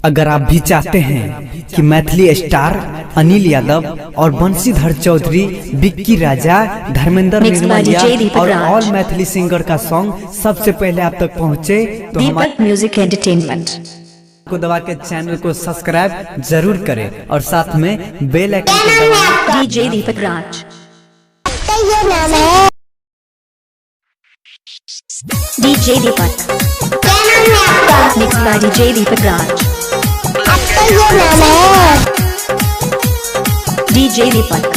अगर आप भी चाहते हैं कि मैथिली स्टार अनिल यादव और बंशीधर चौधरी, विक्की राजा, धर्मेंद्र निर्मलिया और ऑल मैथिली सिंगर का सॉन्ग सबसे पहले आप तक पहुंचे तो दीपक म्यूजिक एंटरटेनमेंट को दबा के चैनल को सब्सक्राइब जरूर करें और साथ में बेल आइकन को दबाएं। DJ Deepak Raj, DJ Deepak, mix by DJ Deepak Raj, DJ Deepak.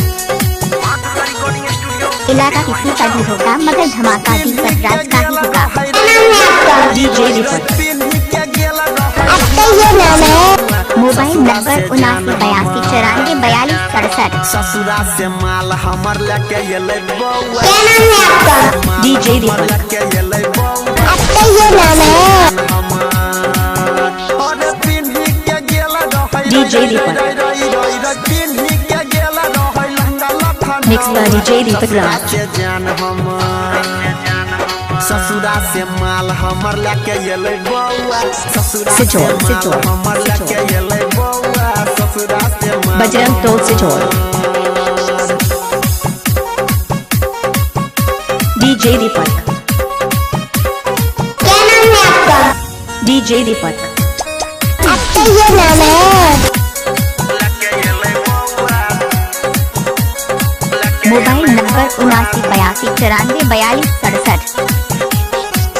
इलाका किसी का भी होगा मगर धमाका दीपक राज का ही होगा। DJ Deepak, mobile number 7982944267। ससुरा से माल हमर लेके येले बौआ। DJ Deepak, DJ Deepak, mix by DJ Deepak Raj. ससुरा से माल हमर लेके येले बौआ। ससुरा से सिचोड़, हमर लेके येले बौआ। ससुरा से माल Bajrang toll सिचोड़। DJ Deepak, DJ Deepak, mobile number 7982944267।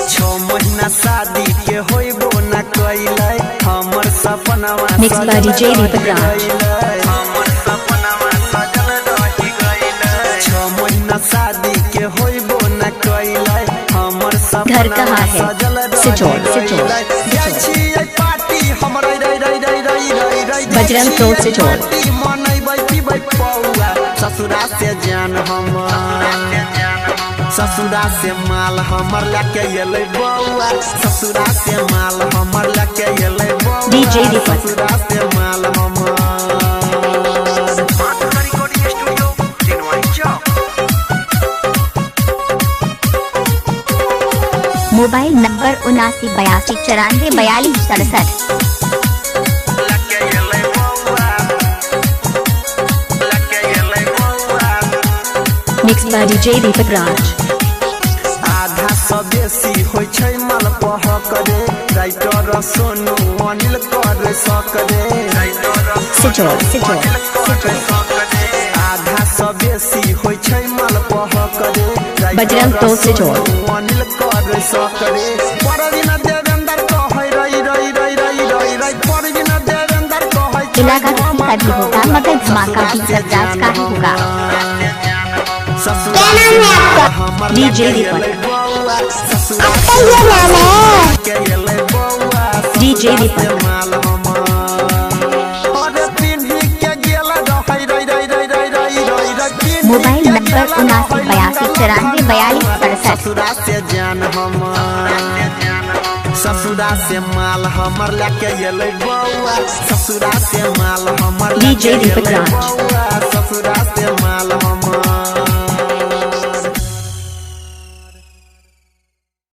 6 महीना शादी के होइबो न कइले हमर सपनावा। मिक्स बाय डीजे दीपक राज। हमर सपनावा सजल रही गइले। 6 महीना शादी के होइबो न कइले हमर सपनावा घर कहाँ है? सजल रही सिचोड़, सिचोड़, जाइ छियै पार्टी हमर रई बजरंग टोल सिचोड़। मनैबै पीबै पौआ। ससुरा से जान हमर, ससुरा से माल हमर लेके येले बौआ। ससुरा से माल हमर लेके येले बौआ। डीजे दीपक, ससुरा से माल हमर। Mobile number 7982944267। Mix by DJ Deepak Raj. आधा सँ बेसी होइ छै माल पहक रे। राइटर सोनू अनिल कर सकरे। सिचोड़, सिचोड़, आधा सँ बेसी होइ छै माल पहक रे। बजरंग टोल सिचोड़। अनिल कर सकरे। परवीन देवेंद्र कहै रई परवीन देवेंद्र कहै इलाका किसी का भी होगा मगर धमाका दीपक राज का ही होगा। DJ Deepak, DJ Deepak, mobile number 7982944267। ससुरा से जान हमर, ससुरा से माल हमर लेके येले बौआ। ससुरा से माल हमर डीजे दीपक राज। ससुरा से माल